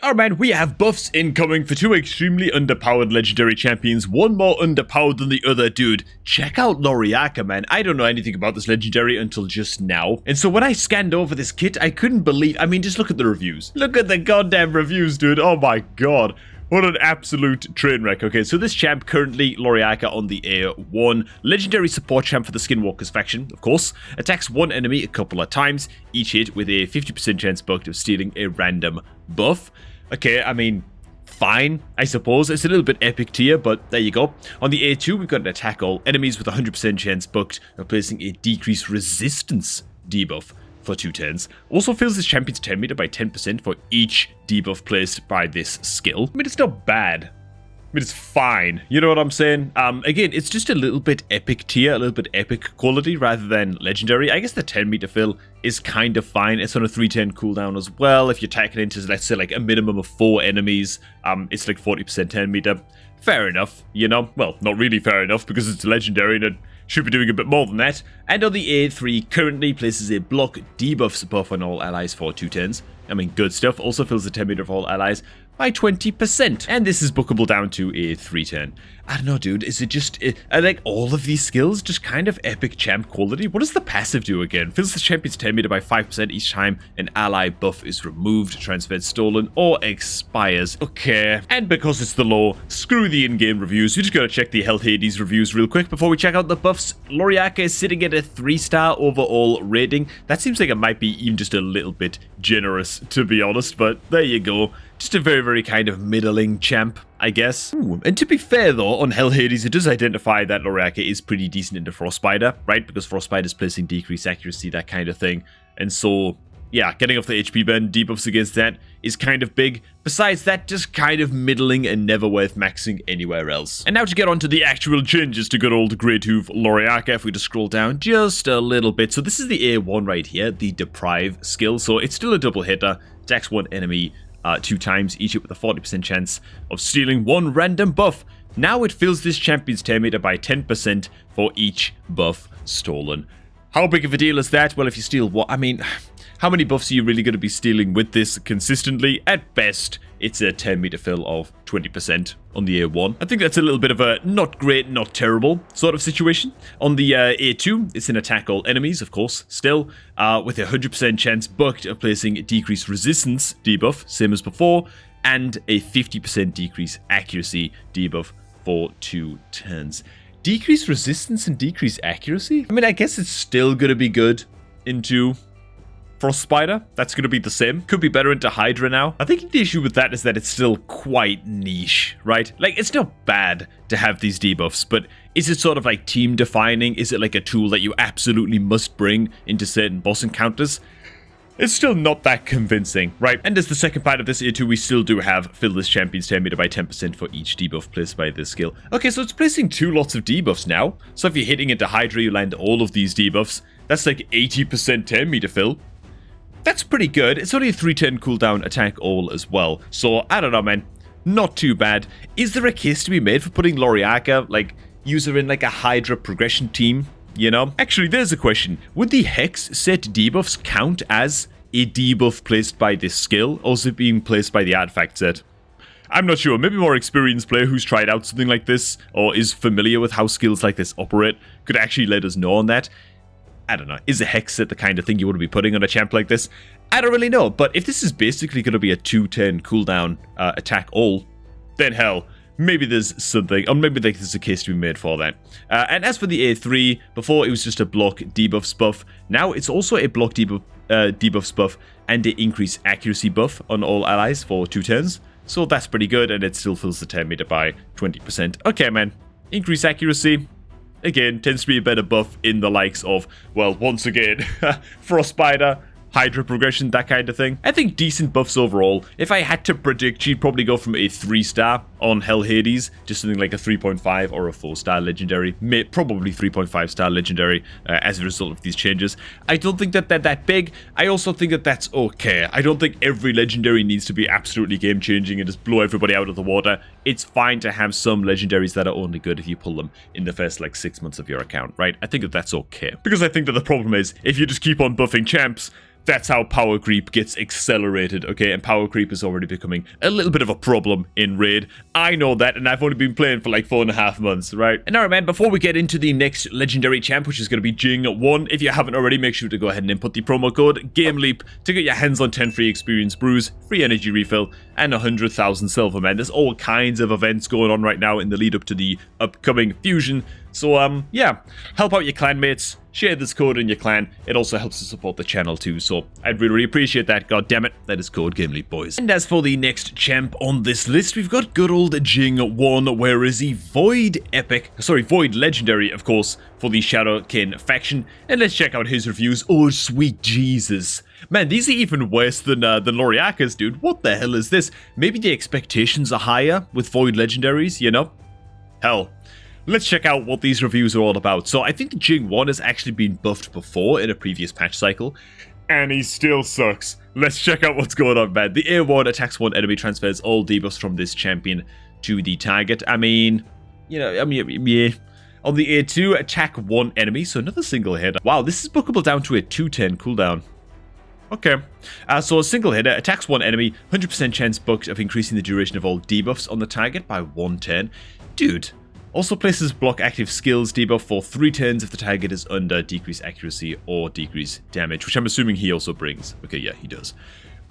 Alright man, we have buffs incoming for two extremely underpowered legendary champions, one more underpowered than the other. Dude, check out Loriaca, man. I don't know anything about this legendary until just now. And so when I scanned over this kit, I couldn't believe, just look at the reviews. Look at the goddamn reviews, dude. Oh my god. What an absolute train wreck. Okay, so this champ currently, Loriaca on the A1, legendary support champ for the Skinwalkers faction, of course, attacks one enemy a couple of times, each hit with a 50% chance bugged of stealing a random buff. Okay, fine, I suppose. It's a little bit epic tier, but there you go. On the A2, we've got an attack all enemies with 100% chance bugged of placing a decreased resistance debuff for 2 turns. Also fills this champion's 10 meter by 10% for each debuff placed by this skill. It's not bad. It's fine. You know what I'm saying? Again, it's just a little bit epic tier, a little bit epic quality rather than legendary. I guess the 10 meter fill is kind of fine. It's on a 310 cooldown as well. If you're attacking into, let's say, like a minimum of 4 enemies, it's like 40% 10 meter. Fair enough, you know? Well, not really fair enough because it's legendary and it should be doing a bit more than that. And on the A3, currently places a block debuffs buff on all allies for 2 turns. Good stuff. Also fills the 10 meter of all allies by 20%. And this is bookable down to a 3 turn. I don't know, dude. Is it just... are like all of these skills just kind of epic champ quality? What does the passive do again? Fills the champion's 10 meter by 5% each time an ally buff is removed, transferred, stolen, or expires. Okay. And because it's the law, screw the in-game reviews. We just gotta check the Hell Hades reviews real quick before we check out the buffs. Loriaca is sitting at a 3-star overall rating. That seems like it might be even just a little bit generous, to be honest, but there you go. Just a very, very kind of middling champ, I guess. Ooh, and to be fair though, on Hell Hades, it does identify that Loriaca is pretty decent into Frostbiter, right? Because Frostbiter is placing decreased accuracy, that kind of thing. And so, yeah, getting off the HP burn debuffs against that is kind of big. Besides that, just kind of middling and never worth maxing anywhere else. And now to get on to the actual changes to good old Great Hoof Loriaca, if we just scroll down just a little bit. So this is the A1 right here, the Deprive skill. So it's still a double hitter, attacks one enemy 2 times, each hit with a 40% chance of stealing one random buff. Now it fills this champion's 10 meter by 10% for each buff stolen. How big of a deal is that? Well, if you steal what? How many buffs are you really going to be stealing with this consistently? At best, it's a 10 meter fill of 20% on the A1. I think that's a little bit of a not great, not terrible sort of situation. On the A2, it's an attack all enemies, of course, still, with a 100% chance bugged of placing a decreased resistance debuff, same as before, and a 50% decrease accuracy debuff for 2 turns. Decreased resistance and decreased accuracy? I guess it's still going to be good into Frostbiter. That's going to be the same. Could be better into Hydra now. I think the issue with that is that it's still quite niche, right? Like, it's not bad to have these debuffs, but is it sort of like team defining? Is it like a tool that you absolutely must bring into certain boss encounters? It's still not that convincing, right? And as the second part of this A2, we still do have fill this champion's 10 meter by 10% for each debuff placed by this skill. Okay, so it's placing 2 lots of debuffs now. So if you're hitting into Hydra, you land all of these debuffs. That's like 80% 10 meter fill. That's pretty good. It's only a 310 cooldown attack all as well. So, I don't know, man. Not too bad. Is there a case to be made for putting Loriaca, like, use her in like a Hydra progression team? You know? Actually, there's a question. Would the Hex set debuffs count as a debuff placed by this skill, or is it being placed by the artifact set? I'm not sure. Maybe a more experienced player who's tried out something like this, or is familiar with how skills like this operate, could actually let us know on that. I don't know. Is a Hex set the kind of thing you want to be putting on a champ like this? I don't really know, but if this is basically going to be a 2-turn cooldown attack all, then hell, maybe there's something, or maybe there's a case to be made for that. And as for the A3, before it was just a block debuffs buff, now it's also a block debuffs buff and an increased accuracy buff on all allies for 2 turns. So that's pretty good, and it still fills the 10 meter by 20%. Okay, man. Increased accuracy. Again, tends to be a better buff in the likes of, well, once again, Frostbiter, Hydra progression, that kind of thing. I think decent buffs overall. If I had to predict, she'd probably go from a 3-star on Hell Hades, just something like a 3.5 or a 4-star legendary, probably 3.5-star legendary as a result of these changes. I don't think that they're that big. I also think that that's okay. I don't think every legendary needs to be absolutely game-changing and just blow everybody out of the water. It's fine to have some legendaries that are only good if you pull them in the first like 6 months of your account, right? I think that that's okay. Because I think that the problem is, if you just keep on buffing champs, that's how power creep gets accelerated, okay? And power creep is already becoming a little bit of a problem in Raid. I know that, and I've only been playing for like 4.5 months, right? And now, man, before we get into the next legendary champ, which is going to be Jingwon, if you haven't already, make sure to go ahead and input the promo code GAMELEAP to get your hands on 10 free experience brews, free energy refill, and 100,000 silver, man. There's all kinds of events going on right now in the lead up to the upcoming fusion. So, yeah, help out your clanmates, share this code in your clan. It also helps to support the channel too, so I'd really appreciate that. God damn it, that is code GameLeap, boys. And as for the next champ on this list, we've got good old Jingwon, where is he? Void Legendary, of course, for the Shadowkin faction. And let's check out his reviews. Oh, sweet Jesus. Man, these are even worse than Loriaca's, dude. What the hell is this? Maybe the expectations are higher with Void Legendaries, you know? Hell. Let's check out what these reviews are all about. So I think the Jingwon has actually been buffed before in a previous patch cycle, and he still sucks. Let's check out what's going on, man. The A1 attacks one enemy, transfers all debuffs from this champion to the target. yeah. On the A2, attack one enemy, so another single hit. Wow, this is bookable down to a 2-turn cooldown. Okay, so a single hitter attacks one enemy, 100% chance booked of increasing the duration of all debuffs on the target by 1 turn. Dude. Also places block active skills debuff for 3 turns if the target is under decrease accuracy or decrease damage, which I'm assuming he also brings. Okay, yeah, he does.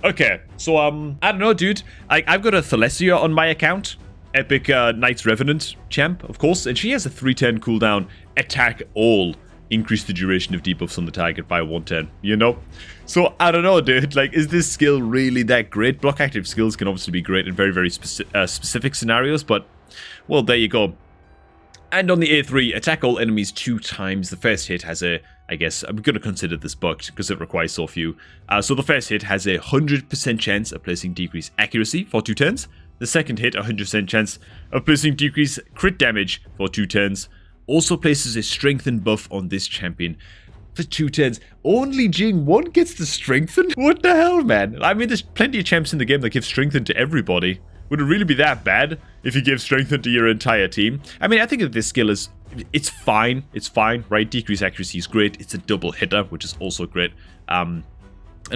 Okay, so, I don't know, dude. I've got a Thalesia on my account. Epic Knight's Revenant champ, of course, and she has a 3-turn cooldown. Attack all. Increase the duration of debuffs on the target by 1 turn, you know? So, I don't know, dude. Like, is this skill really that great? Block active skills can obviously be great in very, very specific scenarios, but, well, there you go. And on the A3, attack all enemies 2 times. The first hit has a, I guess, I'm going to consider this bugged because it requires so few. So the first hit has a 100% chance of placing decreased accuracy for 2 turns. The second hit, 100% chance of placing decreased crit damage for 2 turns. Also places a strengthen buff on this champion for 2 turns. Only Jingwon gets the strengthen? What the hell, man? I mean, there's plenty of champs in the game that give strengthen to everybody. Would it really be that bad if you give strengthen to your entire team? I mean, I think that this skill is, it's fine. It's fine, right? Decrease accuracy is great. It's a double hitter, which is also great. And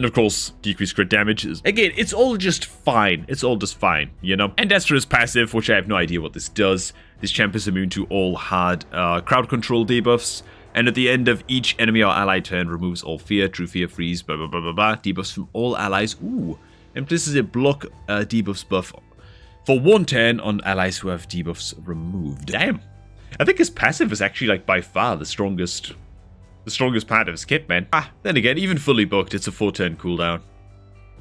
of course, decreased crit damage is, again, it's all just fine. It's all just fine, you know? And as for his passive, which I have no idea what this does, this champ is immune to all hard crowd control debuffs. And at the end of each enemy or ally turn, removes all fear, true fear, freeze, blah, blah, blah, blah, blah. Debuffs from all allies. Ooh. And places a block debuffs buff for 1 turn on allies who have debuffs removed. Damn. I think his passive is actually, like, by far the strongest part of his kit, man. Then again, even fully booked, it's a 4-turn cooldown.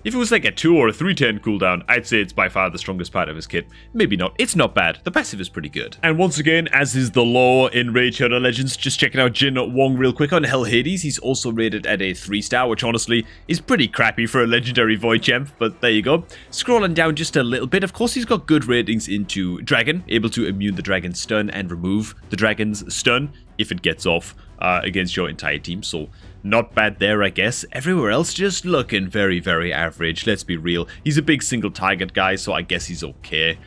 If it was like a 2 or a 3-turn cooldown, I'd say it's by far the strongest part of his kit. Maybe not. It's not bad. The passive is pretty good. And once again, as is the law in Raid Shadow Legends, just checking out Jingwon real quick on Hell Hades. He's also rated at a 3-star, which honestly is pretty crappy for a legendary Void champ, but there you go. Scrolling down just a little bit, of course he's got good ratings into Dragon, able to immune the Dragon's stun and remove the Dragon's stun if it gets off against your entire team, so not bad there, I guess. Everywhere else just looking very, very average, let's be real. He's a big single target guy, so I guess he's okay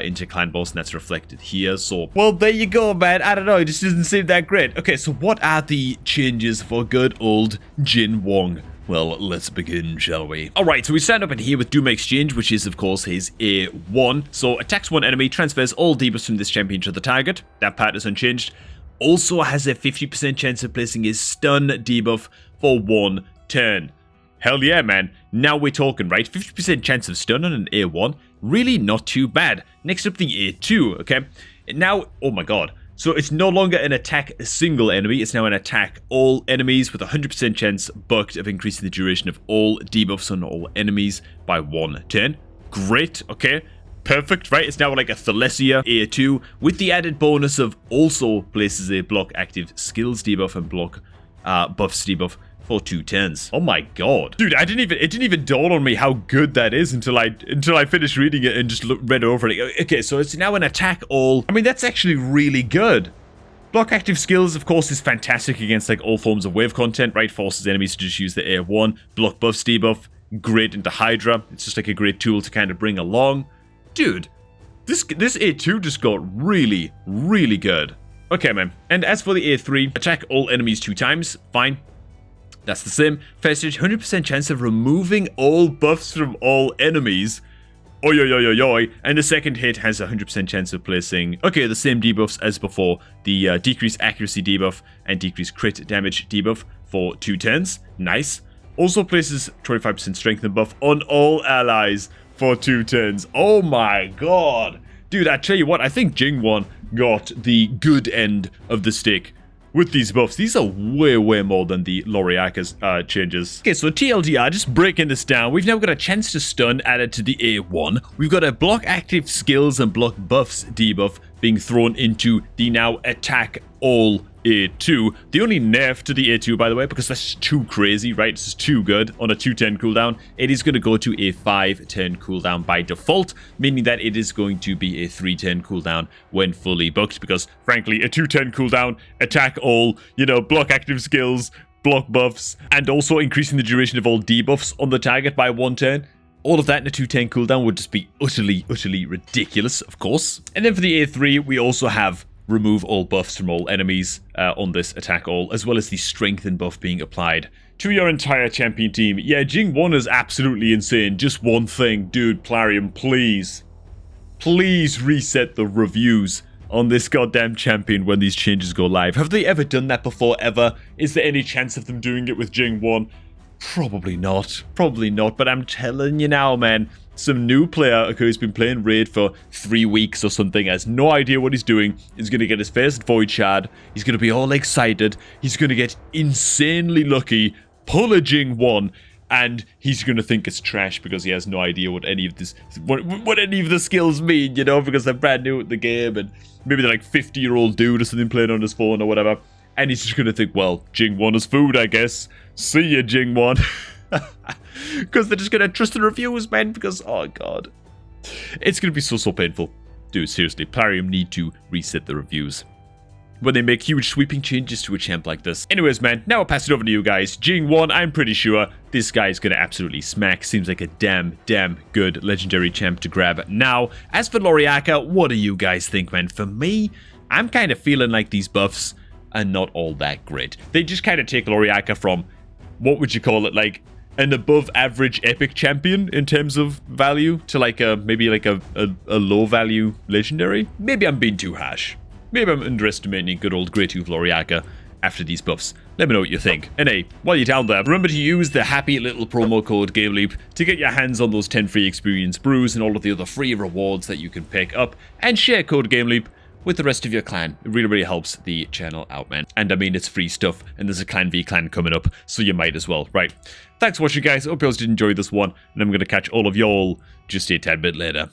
into clan boss, and that's reflected here, so... Well, there you go, man. I don't know, it just doesn't seem that great. Okay, so what are the changes for good old Jingwon? Well, let's begin, shall we? Alright, so we stand up in here with Doom Exchange, which is, of course, his A1. So, attacks one enemy, transfers all debuffs from this champion to the target. That part is unchanged. Also has a 50% chance of placing his stun debuff for 1 turn. Hell yeah, man. Now we're talking, right? 50% chance of stun on an A1. Really not too bad. Next up, the A2, okay? Now, oh my god. So it's no longer an attack a single enemy, it's now an attack all enemies with a 100% chance bucked of increasing the duration of all debuffs on all enemies by 1 turn. Great, okay. Perfect, right? It's now like a Thalesia A2 with the added bonus of also places a block active skills debuff and block buffs debuff for 210s. Oh my god. Dude, it didn't even dawn on me how good that is until I finished reading it and just read over it. Okay, so it's now an attack all. I mean, that's actually really good. Block active skills, of course, is fantastic against like all forms of wave content, right? Forces enemies to just use the A1. Block buffs, debuff, great into Hydra. It's just like a great tool to kind of bring along. Dude, this A2 just got really, really good. Okay, man. And as for the A3, attack all enemies 2 times. Fine. That's the same. First stage, 100% chance of removing all buffs from all enemies. Oi, oi, oi, oi, oi. And the second hit has a 100% chance of placing, okay, the same debuffs as before. The decreased accuracy debuff and decreased crit damage debuff for 210s. Nice. Also places 25% strength buff on all allies for 210s. Oh my god. Dude, I tell you what, I think Jingwon got the good end of the stick with these buffs. These are way, way more than the Loriaca's changes. Okay, so TLDR, just breaking this down, we've now got a chance to stun added to the A1. We've got a block active skills and block buffs debuff being thrown into the now attack all A2. The only nerf to the A2, by the way, because that's too crazy, right? This is too good on a 210 cooldown. It is going to go to a 5-turn cooldown by default, meaning that it is going to be a 3-turn cooldown when fully booked, because frankly, a 210 cooldown, attack all, you know, block active skills, block buffs, and also increasing the duration of all debuffs on the target by 1 turn. All of that in a 210 cooldown would just be utterly, utterly ridiculous, of course. And then for the A3, we also have remove all buffs from all enemies on this attack all, as well as the strengthen buff being applied to your entire champion team. Yeah, Jingwon is absolutely insane. Just one thing, dude, Plarium, please reset the reviews on this goddamn champion when these changes go live. Have they ever done that before, ever? Is there any chance of them doing it with Jingwon? Probably not, but I'm telling you now, man, some new player who's been playing Raid for 3 weeks or something, has no idea what he's doing, is going to get his first Void Shard, he's going to be all excited, he's going to get insanely lucky, pull a Jingwon, and he's going to think it's trash because he has no idea what any of this, what any of the skills mean, you know, because they're brand new at the game, and maybe they're like 50-year-old dude or something playing on his phone or whatever. And he's just going to think, well, Jingwon is food, I guess. See ya, Jingwon. Because they're just going to trust the reviews, man. Because, oh, God. It's going to be so painful. Dude, seriously, Plarium need to reset the reviews when they make huge sweeping changes to a champ like this. Anyways, man, now I'll pass it over to you guys. Jingwon, I'm pretty sure this guy's going to absolutely smack. Seems like a damn good legendary champ to grab now. As for Loriaca, what do you guys think, man? For me, I'm kind of feeling like these buffs are not all that great. They just kind of take Loriaca from, what would you call it, like an above average epic champion in terms of value to like a, maybe like a low value legendary. Maybe I'm being too harsh. Maybe I'm underestimating good old Grey Tooth Loriaca after these buffs. Let me know what you think. And hey, while you're down there, remember to use the happy little promo code GameLeap to get your hands on those 10 free experience brews and all of the other free rewards that you can pick up, and share code GameLeap with the rest of your clan. It really helps the channel out, man. And I mean, it's free stuff, and there's a Clan v Clan coming up, so you might as well, right? Thanks for watching, guys. Hope you guys did enjoy this one, and I'm going to catch all of y'all just a tad bit later.